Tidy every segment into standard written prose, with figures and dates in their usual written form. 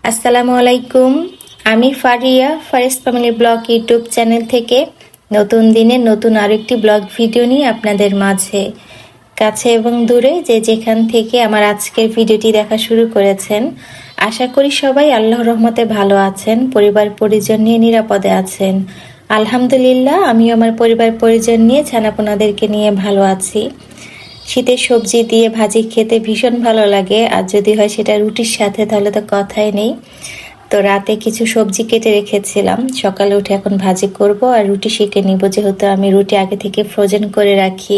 আসসালামু আলাইকুম। আমি Faria, Faris family blog YouTube channel থেকে নতুন দিনে নতুন আরেকটি ব্লগ ভিডিও নিয়ে আপনাদের মাঝে, কাছে এবং দূরে যে যেখান থেকে আমার আজকের ভিডিওটি দেখা শুরু করেছেন, আশা করি সবাই আল্লাহর রহমতে ভালো আছেন, পরিবার পরিজন নিয়ে নিরাপদে আছেন। আলহামদুলিল্লাহ, আমিও আমার পরিবার পরিজন নিয়ে ছানাপোনাদেরকে নিয়ে ভালো আছি। শীতের সবজি দিয়ে ভাজি খেতে ভীষণ ভালো লাগে, আর যদি হয় সেটা রুটির সাথে তাহলে তো কথাই নেই। তো রাতে কিছু সবজি কেটে রেখেছিলাম, সকালে উঠে এখন ভাজি করব আর রুটি সেঁকে নিব, যেহেতু আমি রুটি আগে থেকে ফ্রোজেন করে রাখি।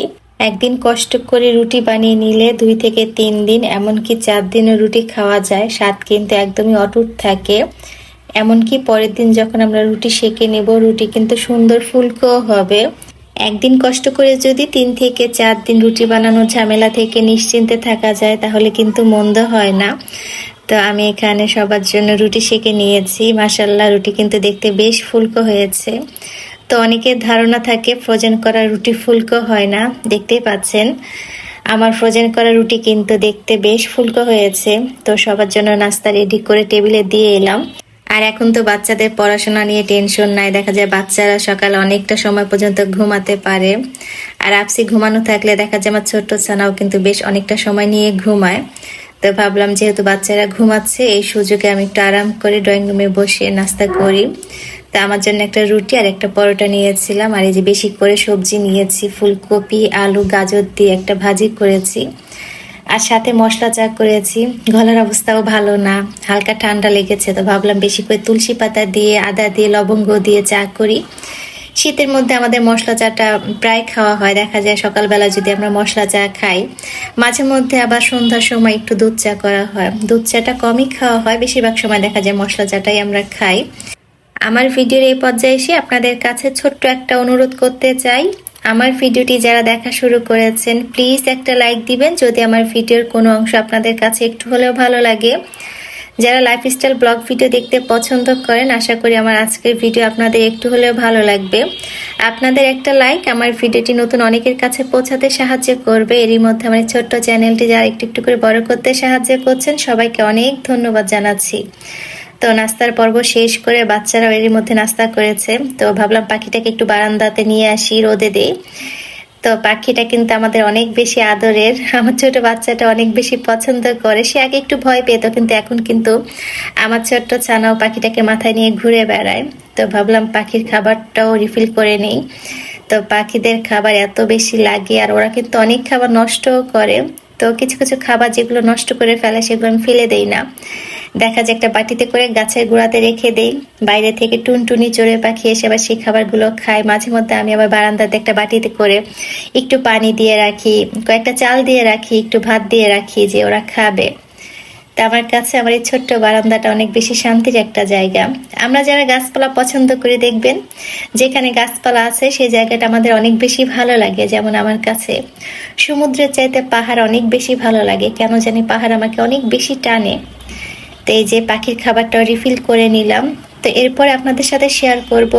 একদিন কষ্ট করে রুটি বানিয়ে নিলে 2 থেকে 3 দিন, এমনকি 4 দিনও রুটি খাওয়া যায়। স্বাদ কিন্তু একদমই অটুট থাকে। এমনকি পরের দিন যখন আমরা রুটি সেঁকে নেব, রুটি কিন্তু সুন্দর ফুলকো হবে। একদিন কষ্ট করে যদি 3 থেকে 4 দিন রুটি বানানোর ঝামেলা থেকে নিশ্চিন্তে থাকা যায়, তাহলে কিন্তু মন্দ হয় না। তো আমি এখানে সবার জন্য রুটি সেঁকে নিয়েছি। মাশাল্লাহ, রুটি কিন্তু দেখতে বেশ ফুলকো হয়েছে। তো অনেকের ধারণা থাকে ফ্রোজেন করা রুটি ফুলকো হয় না, দেখতেই পাচ্ছেন আমার ফ্রোজেন করা রুটি কিন্তু দেখতে বেশ ফুলকো হয়েছে। তো সবার জন্য নাস্তা রেডি করে টেবিলে দিয়ে এলাম। আর এখন তো বাচ্চাদের পড়াশোনা নিয়ে টেনশন নাই, দেখা যায় বাচ্চারা সকালে অনেকটা সময় পর্যন্ত ঘুমাতে পারে। আর আপসি ঘুমানো থাকলে দেখা যায় আমার ছোট্ট ছানাও কিন্তু বেশ অনেকটা সময় নিয়ে ঘুমায়। তো ভাবলাম যেহেতু বাচ্চারা ঘুমাচ্ছে, এই সুযোগে আমি একটু আরাম করে ড্রয়িং রুমে বসে নাস্তা করি। তা আমার জন্য একটা রুটি আর একটা পরোটা নিয়েছিলাম, আর এই যে বেশি করে সবজি নিয়েছি, ফুলকপি আলু গাজর দিয়ে একটা ভাজি করেছি, আর সাথে মশলা চা করেছি। গলার অবস্থাও ভালো না, হালকা ঠান্ডা লেগেছে, তো ভাবলাম বেশি করে তুলসী পাতা দিয়ে আদা দিয়ে লবঙ্গ দিয়ে চা করি। শীতের মধ্যে আমাদের মশলা চাটা প্রায় খাওয়া হয়, দেখা যায় সকালবেলা যদি আমরা মশলা চা খাই, মাঝে মধ্যে আবার সন্ধ্যার সময় একটু দুধ চা করা হয়। দুধ চাটা কমই খাওয়া হয়, বেশিরভাগ সময় দেখা যায় মশলা চাটাই আমরা খাই। আমার ভিডিওর এই পর্যায়ে এসে আপনাদের কাছে ছোট্ট একটা অনুরোধ করতে চাই। আমার ভিডিওটি যারা দেখা শুরু করেছেন, প্লিজ একটা লাইক দিবেন যদি আমার ভিডিওর কোনো অংশ আপনাদের কাছে একটু হলেও ভালো লাগে। যারা লাইফস্টাইল ব্লগ ভিডিও দেখতে পছন্দ করেন, আশা করি আমার আজকের ভিডিও আপনাদের একটু হলেও ভালো লাগবে। আপনাদের একটা লাইক আমার ভিডিওটি নতুন অনেকের কাছে পৌঁছাতে সাহায্য করবে। এরই মধ্যে আমার ছোট্ট চ্যানেলটি যারা একটু একটু করে বড় করতে সাহায্য করছেন, সবাইকে অনেক ধন্যবাদ জানাচ্ছি। তো নাস্তার পর্ব শেষ করে বাচ্চারাও এরই মধ্যে নাস্তা করেছে, তো ভাবলাম পাখিটাকে একটু বারান্দাতে নিয়ে আসি, রোদে দেই। তো পাখিটা কিন্তু আমাদের অনেক বেশি আদরের, আমার ছোট বাচ্চাটা অনেক বেশি পছন্দ করে। সে আগে একটু ভয় পেত, কিন্তু এখন কিন্তু আমার ছোট্ট ছানাও পাখিটাকে মাথায় নিয়ে ঘুরে বেড়ায়। তো ভাবলাম পাখির খাবারটাও রিফিল করে নেই। তো পাখিদের খাবার এত বেশি লাগে, আর ওরা কিন্তু অনেক খাবার নষ্টও করে। তো কিছু কিছু খাবার যেগুলো নষ্ট করে ফেলে সেগুলো আমি ফেলে দেই না, দেখা যায় একটা বাটিতে করে গাছের গোড়াতে রেখে দেই। বাইরে থেকে টুনটুনি চড়ুই পাখি এসে আবার সেই খাবারগুলো খায়। মাঝে মধ্যে আমি আবার বারান্দাতে একটা বাটিতে করে একটু পানি দিয়ে রাখি, কয়েকটা চাল দিয়ে রাখি, একটু ভাত দিয়ে রাখি, যে ওরা খাবে। তা আমার কাছে আমার এই ছোট্ট বারান্দাটা অনেক বেশি শান্তির একটা জায়গা। আমরা যারা গাছপালা পছন্দ করে, দেখবেন যেখানে গাছপালা আছে সেই জায়গাটা আমাদের অনেক বেশি ভালো লাগে। যেমন আমার কাছে সমুদ্রের চাইতে পাহাড় অনেক বেশি ভালো লাগে, কেন জানি পাহাড় আমাকে অনেক বেশি টানে। তো এই যে পাখির খাবারটা রিফিল করে নিলাম। তো এরপরে আপনাদের সাথে শেয়ার করব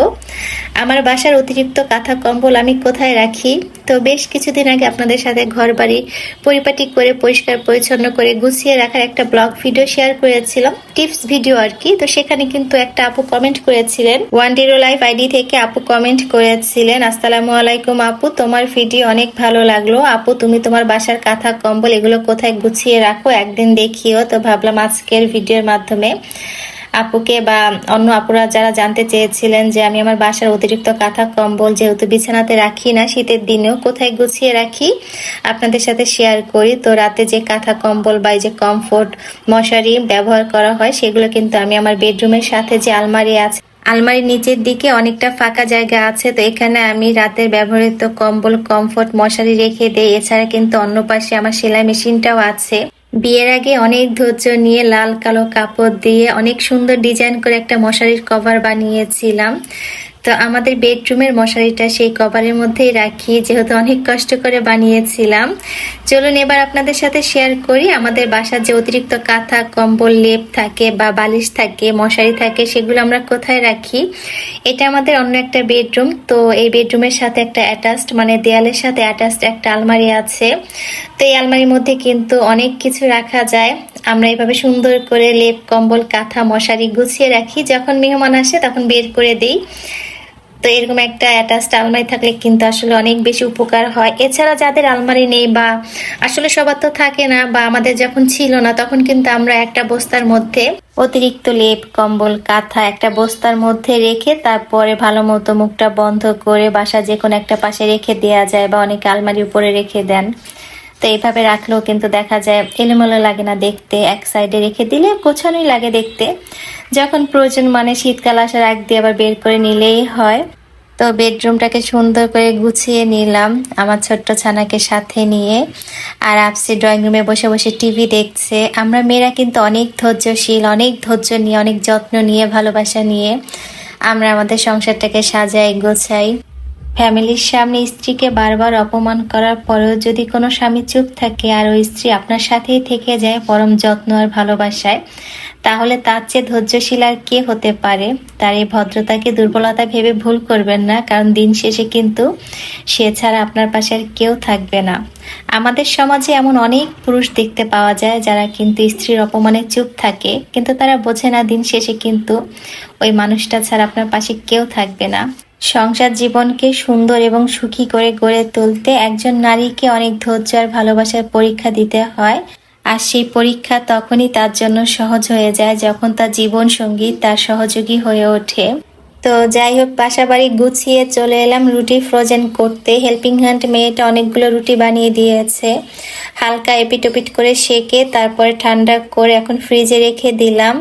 আমার বাসার অতিরিক্ত কাঁথা কম্বল আমি কোথায় রাখি। তো বেশ কিছুদিন আগে আপনাদের সাথে ঘর বাড়ি পরিপাটি করে পরিষ্কার পরিচ্ছন্ন করে গুছিয়ে রাখার একটা ব্লগ ভিডিও শেয়ার করেছিলাম, টিপস ভিডিও আর কি। তো সেখানে কিন্তু একটা আপু কমেন্ট করেছিলেন, 10 লাইফ আইডি থেকে আপু কমেন্ট করেছিলেন, আসসালামু আলাইকুম আপু, তোমার ভিডিও অনেক ভালো লাগলো আপু, তুমি তোমার বাসার কাঁথা কম্বল এগুলো কোথায় গুছিয়ে রাখো, একদিন দেখিও। তো ভাবলাম আজকের ভিডিওর মাধ্যমে আপুকে বা অন্য আপুরা যারা জানতে চেয়েছিলেন যে আমি আমার বাসার অতিরিক্ত কাঁথা কম্বল যেহেতু বিছানাতে রাখি না, শীতের দিনেও কোথায় গুছিয়ে রাখি আপনাদের সাথে শেয়ার করি। তো রাতে যে কাঁথা কম্বল বা যে কমফোর্ট মশারি ব্যবহার করা হয়, সেগুলো কিন্তু আমি আমার বেডরুমের সাথে যে আলমারি আছে, আলমারির নিচের দিকে অনেকটা ফাঁকা জায়গা আছে, তো এখানে আমি রাতের ব্যবহৃত কম্বল কমফোর্ট মশারি রেখে দেই। এছাড়া কিন্তু অন্য পাশে আমার সেলাই মেশিনটাও আছে। বিয়ের আগে অনেক ধৈর্য নিয়ে লাল কালো কাপড় দিয়ে অনেক সুন্দর ডিজাইন করে একটা মশারির কভার বানিয়েছিলাম। তো আমাদের বেডরুমের মশারিটা সেই কভারের মধ্যেই রাখি, যেহেতু অনেক কষ্ট করে বানিয়েছিলাম। চলুন এবার আপনাদের সাথে শেয়ার করি আমাদের বাসার যে অতিরিক্ত কাঁথা কম্বল লেপ থাকে বা বালিশ থাকে মশারি থাকে, সেগুলো আমরা কোথায় রাখি। এটা আমাদের অন্য একটা বেডরুম। তো এই বেডরুমের সাথে একটা অ্যাটাচড, মানে দেয়ালের সাথে অ্যাটাচড একটা আলমারি আছে। তো এই আলমারির মধ্যে কিন্তু অনেক কিছু রাখা যায়। আমরা এভাবে সুন্দর করে লেপ কম্বল কাঁথা মশারি গুছিয়ে রাখি, যখন মেহমান আসে তখন বের করে দিই। তো এরকম একটা অ্যাটাচড আলমারি থাকলে কিন্তু আসলে অনেক বেশি উপকার হয়। এছাড়া যাদের আলমারি নেই বা আসলে সবার তো থাকে না, বা আমাদের যখন ছিল না তখন কিন্তু আমরা একটা বস্তার মধ্যে অতিরিক্ত লেপ কম্বল কাঁথা একটা বস্তার মধ্যে রেখে তারপরে ভালো মতো মুখটা বন্ধ করে বাসা যে কোনো একটা পাশে রেখে দেওয়া যায়, বা অনেকে আলমারির উপরে রেখে দেন। তো এইভাবে রাখলেও কিন্তু দেখা যায় এলোমেলো লাগে না দেখতে, এক সাইডে রেখে দিলে গোছানোই লাগে দেখতে। যখন প্রয়োজন মানে শীতকাল আসার আগ দিয়ে আবার বের করে নিলেই হয়। তো বেডরুমটাকে সুন্দর করে গুছিয়ে নিলাম আমার ছোট্ট ছানাকে সাথে নিয়ে, আর আপসি ড্রয়িং রুমে বসে বসে টিভি দেখছে। আমরা মেয়েরা কিন্তু অনেক ধৈর্যশীল, অনেক ধৈর্য নিয়ে, অনেক যত্ন নিয়ে, ভালোবাসা নিয়ে আমরা আমাদের সংসারটাকে সাজাই গোছাই। ফ্যামিলির সামনে স্ত্রীকে বারবার অপমান করার পরেও যদি কোনো স্বামী চুপ থাকে আর ওই স্ত্রী আপনার সাথেই থেকে যায় পরম যত্ন আর ভালোবাসায়, তাহলে তার চেয়ে ধৈর্যশীল আর কে হতে পারে। তার এই ভদ্রতাকে দুর্বলতা ভেবে ভুল করবেন না, কারণ দিন শেষে কিন্তু সে ছাড়া আপনার পাশে আর কেউ থাকবে না। আমাদের সমাজে এমন অনেক পুরুষ দেখতে পাওয়া যায় যারা কিন্তু স্ত্রীর অপমানে চুপ থাকে, কিন্তু তারা বোঝে না দিন শেষে কিন্তু ওই মানুষটা ছাড়া আপনার পাশে কেউ থাকবে না। সংসার জীবনকে সুন্দর এবং সুখী করে গড়ে তুলতে একজন নারীকে অনেক ধৈর্য আর ভালোবাসার পরীক্ষা দিতে হয়। আর সেই পরীক্ষা তখনই তার জন্য সহজ হয়ে যায় যখন তার জীবন সঙ্গী তার সহযোগী হয়ে ওঠে। তো যাই হোক, বাসা বাড়ি গুছিয়ে চলে এলাম রুটি ফ্রোজেন করতে। হেল্পিং হ্যান্ড মেয়েটা অনেকগুলো রুটি বানিয়ে দিয়েছে, হালকা এপিটোপিট করে সেকে তারপরে ঠান্ডা করে এখন ফ্রিজে রেখে দিলাম।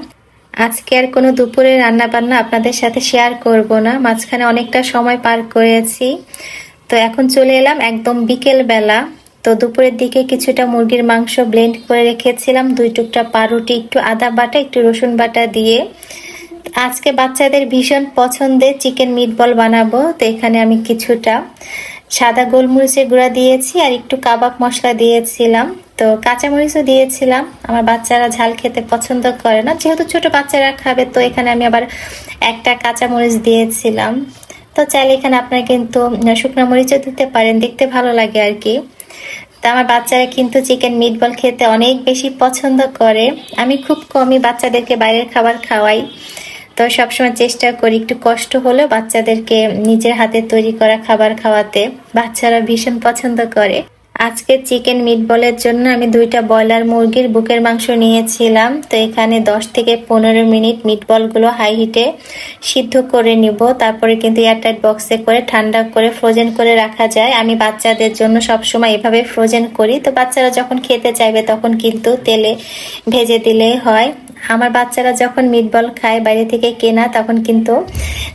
আজকে আর কোনো দুপুরে রান্না বান্না আপনাদের সাথে শেয়ার করব না, মাঝখানে অনেকটা সময় পার করেছি। তো এখন চলে এলাম একদম বিকেল বেলা। তো দুপুরের দিকে কিছুটা মুরগির মাংস ব্লেন্ড করে রেখেছিলাম, 2 টুকরা পাউরুটি, একটু আদা বাটা, একটু রসুন বাটা দিয়ে। আজকে বাচ্চাদের ভীষণ পছন্দের চিকেন মিটবল বানাবো। তো এখানে আমি কিছুটা সাদা গোলমরিচের গুঁড়া দিয়েছি আর একটু কাবাব মশলা দিয়েছিলাম। তো কাঁচামরিচও দিয়েছিলাম, আমার বাচ্চারা ঝাল খেতে পছন্দ করে না, যেহেতু ছোট বাচ্চারা খাবে, তো এখানে আমি আবার একটা কাঁচামরিচ দিয়েছিলাম। তো চাইলে এখানে আপনারা কিন্তু শুকনো মরিচও দিতে পারেন, দেখতে ভালো লাগে আর কি। তা আমার বাচ্চারা কিন্তু চিকেন মিটবল খেতে অনেক বেশি পছন্দ করে। আমি খুব কমই বাচ্চাদেরকে বাইরের খাবার খাওয়াই, তো সবসময় চেষ্টা করি একটু কষ্ট হলেও বাচ্চাদেরকে নিজের হাতে তৈরি করা খাবার খাওয়াতে। বাচ্চারা ভীষণ পছন্দ করে। আজকে চিকেন মিটবলের জন্য আমি 2টা ব্রয়লার মুরগির বুকের মাংস নিয়েছিলাম। তো এখানে 10 থেকে 15 মিনিট মিটবলগুলো হাই হিটে সিদ্ধ করে নিব। তারপরে কিন্তু এয়ারটাইট বক্সে করে ঠান্ডা করে ফ্রোজেন করে রাখা যায়। আমি বাচ্চাদের জন্য সবসময় এভাবে ফ্রোজেন করি, তো বাচ্চারা যখন খেতে চাইবে তখন কিন্তু তেলে ভেজে দিলেই হয়। আমার বাচ্চারা যখন মিটবল খায় বাইরে থেকে কেনা, তখন কিন্তু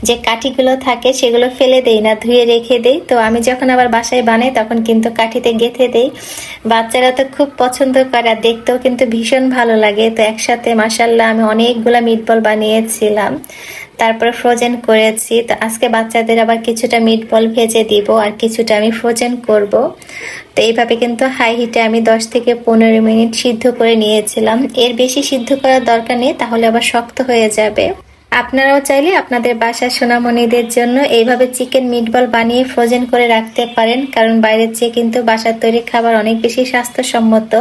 যে কাঠিগুলো থাকে সেগুলো ফেলে দেই না, ধুয়ে রেখে দেই। তো আমি যখন আবার বাসায় বানাই তখন কিন্তু কাঠিতে গেঁথে দেই। বাচ্চারা তো খুব পছন্দ করে আর দেখতেও কিন্তু ভীষণ ভালো লাগে। তো একসাথে মাশাআল্লাহ আমি অনেকগুলা মিটবল বানিয়েছিলাম, তারপরে ফ্রোজেন করেছি। তো আজকে বাচ্চাদের আবার কিছুটা মিটবল ভেজে দিব আর কিছুটা আমি ফ্রোজেন করব। তো এইভাবে কিন্তু হাই হিটে আমি 10 থেকে 15 মিনিট সিদ্ধ করে নিয়েছিলাম। এর বেশি সিদ্ধ করার দরকার নেই, তাহলে আবার শক্ত হয়ে যাবে। আপনারাও চাইলে আপনাদের বাসার সোনামণিদের জন্য এইভাবে চিকেন মিটবল বানিয়ে ফ্রোজেন করে রাখতে পারেন, কারণ বাইরের চেয়ে কিন্তু বাসার তৈরি খাবার অনেক বেশি স্বাস্থ্যসম্মত।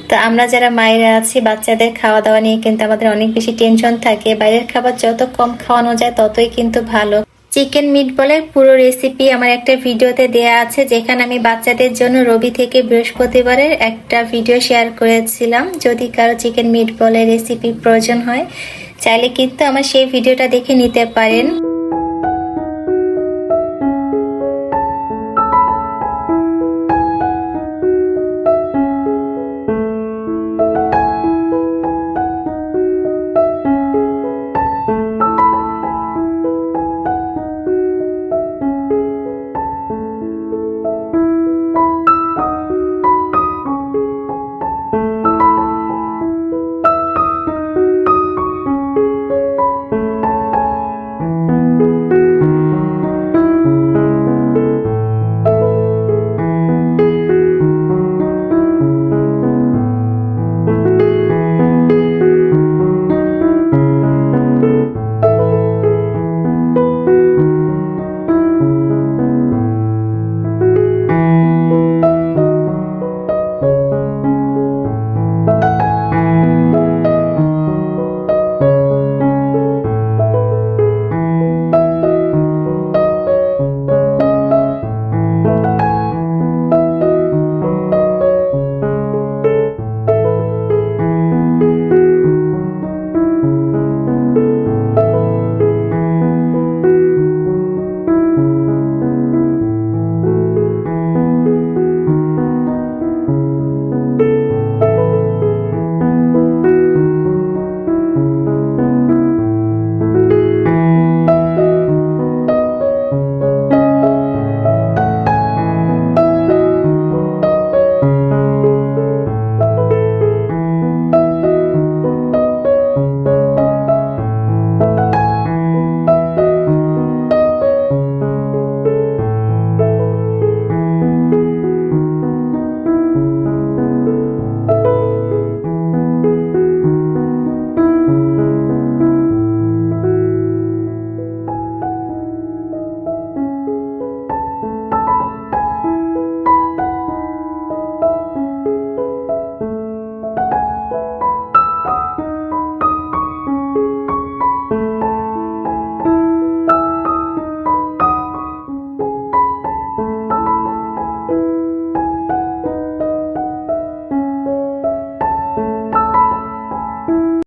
তো আমরা যারা মায়েরা আছি, বাচ্চাদের খাওয়া দাওয়া নিয়ে কিন্তু আমাদের অনেক বেশি টেনশন থাকে। বাইরের খাবার যত কম খাওয়ানো যায় ততই কিন্তু ভালো। চিকেন মিটবলের পুরো রেসিপি আমার একটা ভিডিওতে দেয়া আছে, যেখানে আমি বাচ্চাদের জন্য রবি থেকে বৃহস্পতিবারের একটা ভিডিও শেয়ার করেছিলাম। যদি কারো চিকেন মিটবলের রেসিপি প্রয়োজন হয়, চাইলে কিন্তু আমার সেই ভিডিওটা দেখে নিতে পারেন।